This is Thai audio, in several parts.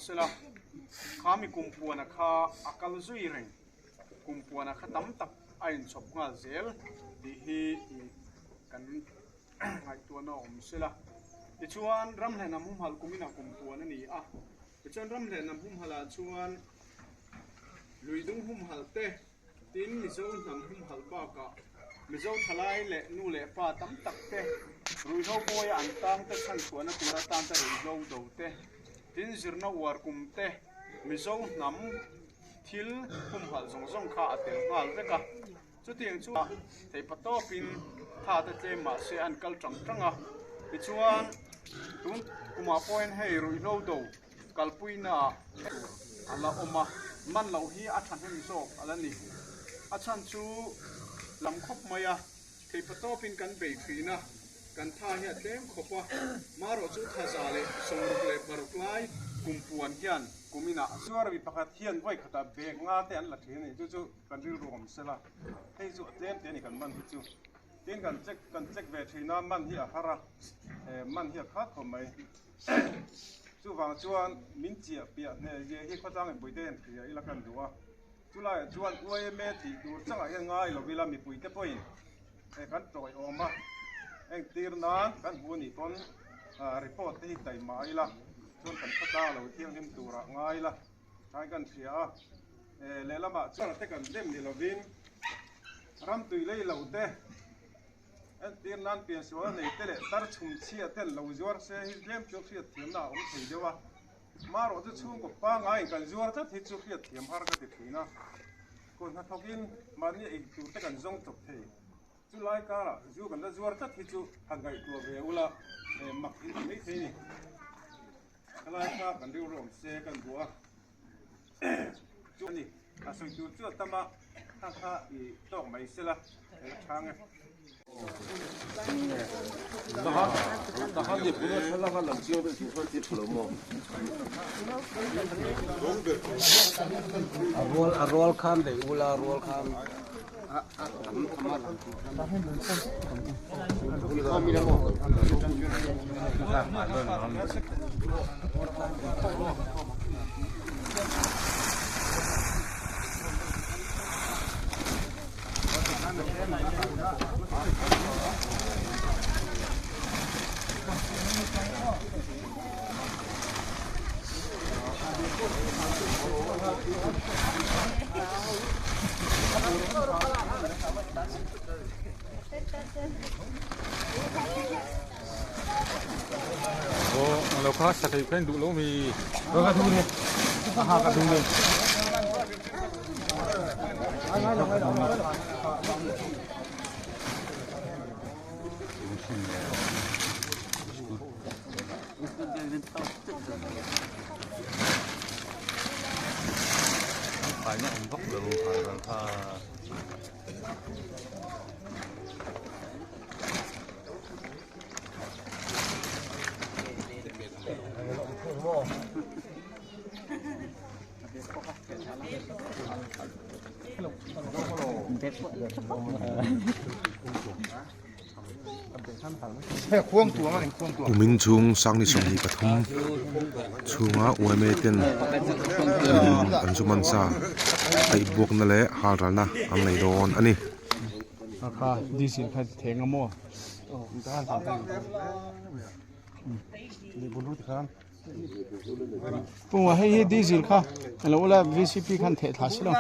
sila kami kumpuana kha akal zui ring kumpuana kha tam tak ain chop nga zel di hi kan ngai tu na om sila ti chuan ram hle nam hum hal kumina kumpuana ni a ti chuan ram hle nam hum hala chuan luidung hum hal te tin mi zo nam hum hal ba ka mi zo thalai le nu le pa tam tak te rui ho boy an tang te khan chuana tura tan te rui lo do te tin zirna war kumte mizo nam thil hum hal zong zong kha atel ngal veka chu tiang chu thei pato pin tha ta tle ma se an kal tang tanga ti chuan tun kuma point hei rui lo do kalpuina ala oma man lo hi a than hemi so ala ni a chan chu lam khop maya thei pato pin kan be thina kan tha hi atlem khopa maro chu thaza le songruk le baruklai kumpuan hian kumina suar bi pakhat hian voi khata bek nga te an la thini chu kan ri rom sela hei chu atlem te ni kan man chu tin kan check ve thina man hi a hara man hi khat khomai chu wang chuan min chia pia ne ye hi khotang e boiden thia ila kan duwa chulai chuan uai me thi dur changa hian ngai lo vila mi puite poin e kan troi oma anh tir na kan huni kon report hi tai mai la chon kan khata lo thiang lim tura ngai la thai kan thia le lama chon te kan dem ni lovin ram tui lei lo te anh tir nan pian so nei te le tar chum chia tel lo zuar se hi lem chu fi thiam na om thei dewa maro chu chung ko pa ngai kan zuar ta thi chu fi thiam har ka ti thina kon na thokin mani ek tur te kan zong tok thei chu lai ka la zu kan da zuar ta thi chu hangai tu ve ula mak in nei thei ni lai ka kan riu rom se kan bua chu ni a soi tu chu tama kha I tok mai sela thang e 다한 개 보내 살라가 남지어도 주설지 풀어모 roll kan de ula roll kanเราคลาสใส่เพลงดูแล้วมีเรากระทุ่งเนี่ยหากระทุ่งเลยphải nhá ông góc đường phải là มินชุงสังนิสงหิปฐุมชุงอาอวยเมเตนอันจุมันซาไอ้บวกนั่นแหละฮารัลนะอันไหนโดนอันนี้ราคาดีสิค่ะเถงมั่วปุ่งว่าให้ดีสิค่ะแล้วว่า VCP คันเถทัสแล้ว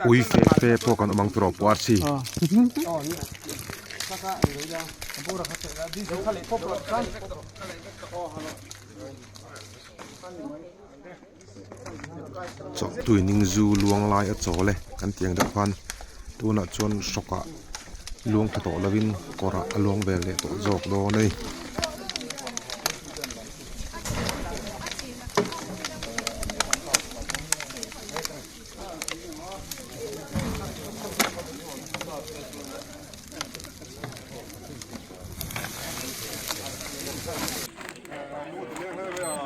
อุ้ยเฟ่พวกกันอมังตรอบวาร์ซีจบตุยนิงจูลวงลายอัดโจเลยกันเตียงเด็กพันตัวน่ะชวนสกะลวงโตลวินกอระลวงเบลเล่ตัวจอกโดนี่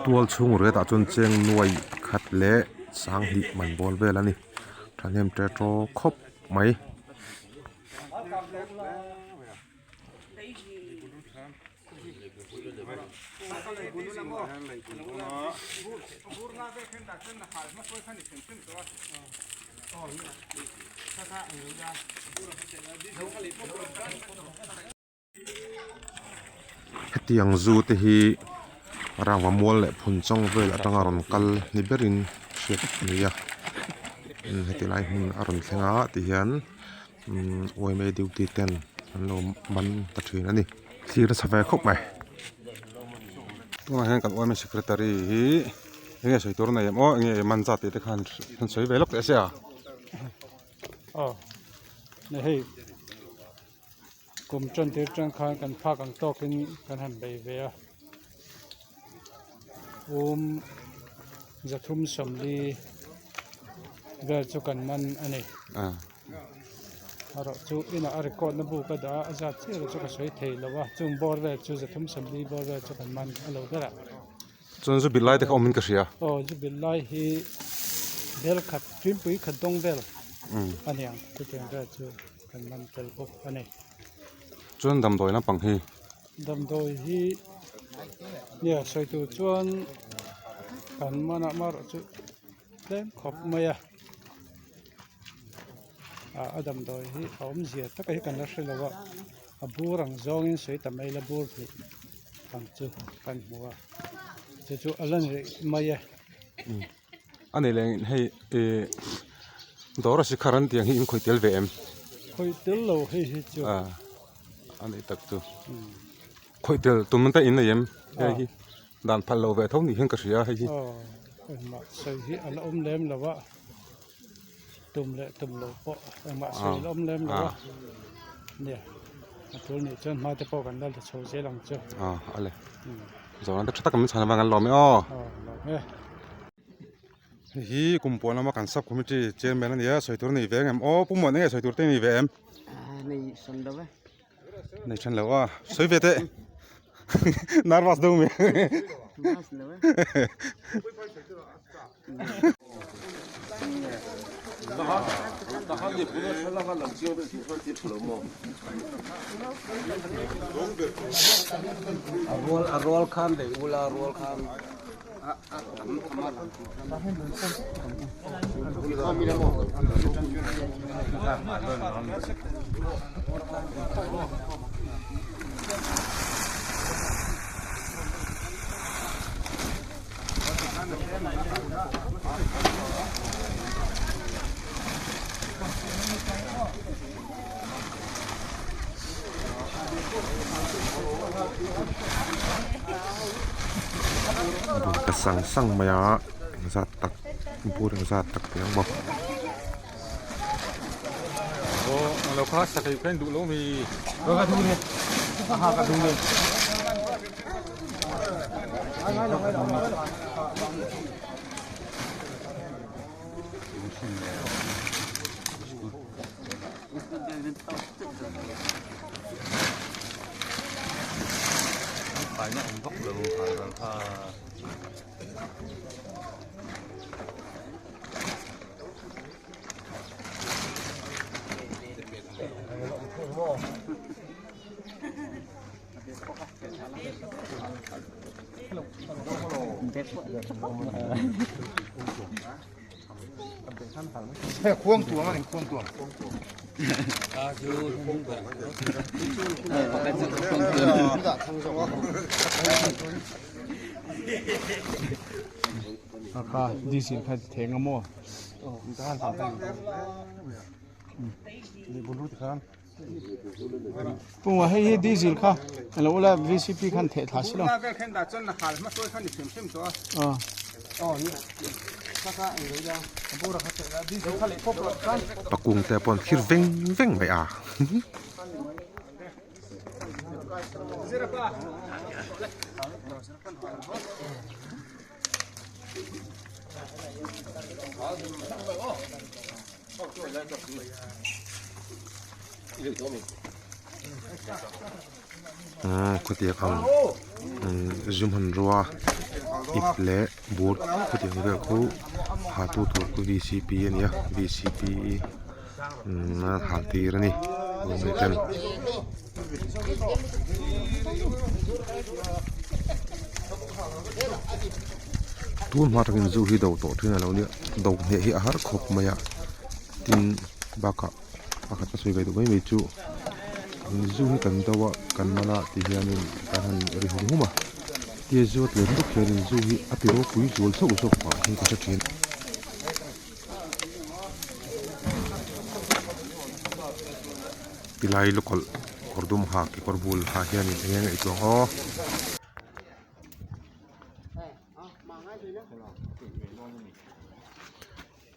ตัวช่วงเรือตาจนเจงหน่วยขัดเละสร้างหิมันบอลเวลานี่ท่านเห็นเตโตครบไหมเตียงจูเตฮีรางวัลมวลและผลจ้องเวลตั้งอารมณ์กัลนิเบรินเชียนี่ยเหตุไรมันอารมณ์เสียงอ่ะที่เห็นโอ้ยไม่ดิวตีเต้นมันตัดถือนั่นนี่ที่รัฐสภาครบไหมตัวเห็นกันโอ้ยไม่ secretary เนี่ยใส่ตัวไหนโอ้เนี่ยมันจัดติดขันมันใส่เวลล็อกเสียอ๋อนี่ให้กลุ่มจนที่จังคันกันพากันโตกินกันหันไปเวียจะทุ่มสมดีเวลจุกันมันอันนี้เราจูอินาอาริโกนบุกดาอาจารย์ที่เราจุกันสวยเทลว่าจุ่มบอร์เวลจูจะทุ่มสมดีบอร์เวลจุกันมันอะไรก็ได้จนจะบิลไล่ที่เขาอมินกระเสียโอ้จะบิลไล่ฮีเบลขัดฟิมปุยขัดดงเบลอันนี้ก็เป็นเรื่องจูกันมันเตลบุกอันนี้จนดำโดยน้ำปังฮีดำโดยฮีเนี่ยใส่ตัวจวนกันมันมาจุเล่นขอบมาอดำโดยที่เขาไม่เสียถ้าใครกันรักเลยว่าบูรังจงอินสวยแต่ไม่ละบูร์กันจุกันหัวจุอะไรนี่มาอันนี้เลยให้ดอร์สิคารันที่ยังหิ้งคุยเตลเวมคุยเตลเราให้จุอันนี้ตักตัวคุยเตลตัวมันแต่อินเลยยังให้ด่านพันโลเวทนี่เห็นกระเสียให้ที่มาใส่ที่อันอมเล็มแล้วว่าตุ่มเละตุ่มโลโปมาใส่อมเล็มแล้วว่าเนี่ยตัวนี้จนมาจะพอกันได้จะโชว์เสียหลังเจ้าอะไรจอนั้นถ้ากันมันฉันว่ากันหล่อไหมอ้อฮีกุมปวนามากันซับคอมมิตี้เจนแมนนี่สวยตัวนี้เวงโอ้ปุ่มมันนี่สวยตัวนี้เวงนี่ฉันเด้อนี่ฉันแล้วว่าสวยเวทnervous değil mi? Daha iyi bunu şalakalım. Diyor ki şöyle mu? Arwal kan de, ula arwal kan. Sang maya zat tak pur zat tak yang boเราคลาสใครเป็นดูแล้วมีเรากระดูเนี่ยกระดูเนี่ยไป ายเนี่ยผมก็เหลือขายราคาแค่ควงตัวมันควงตัวราคาดีสิใครเทงมั่วด้านฝั่งนี่บุรุษครับปุ่งว่าให้ดีสิค่ะแล้วว่า VCP คันเททัสแล้วก็แค่ดัดจนหามาช่วยคันนี่เพิ่มตัวอ๋อนี่ปะกุงแต่ปอนคิดเว่งไปอ่ะก๋วยเตี๋ยวจุ่มหันรัวอิบเละบูดก๋วยเตี๋ยวเรือคู่หาตู้ถูก VCP เนี่ย VCP น่าหาตีแล้วนี่รวมกันทุนมาทางจูฮีดาวโตที่นั่นแล้วเนี่ยดาวเนี่ยอาหารครบไหมอะทินบักจะสวยไปดูไม่จูจูฮีกันตัวกันมาละที่เฮียนี่การริฮุมาที่จูดเลยทุกเรื่องจูฮีอภิโรคุยจูลสุกว่าที่เขาจะเขียนปิลายลูกคอร์ดุมฮากิคอร์บูลฮาเฮียนี่เองไอ้ตัวอ๋อ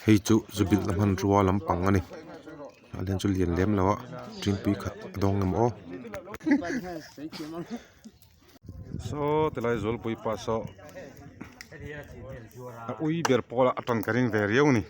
ให้จูบิดลำพันรัวลำปังอันนี้อันนี้จูเลียนเลี้ยมแล้วอ่ะทริมปีขัดดองงมอ๋อโซ่แต่ละจูลปุยปัสโซ่อุ้ยเบียร์พอละอัตันการินเวรียวนี่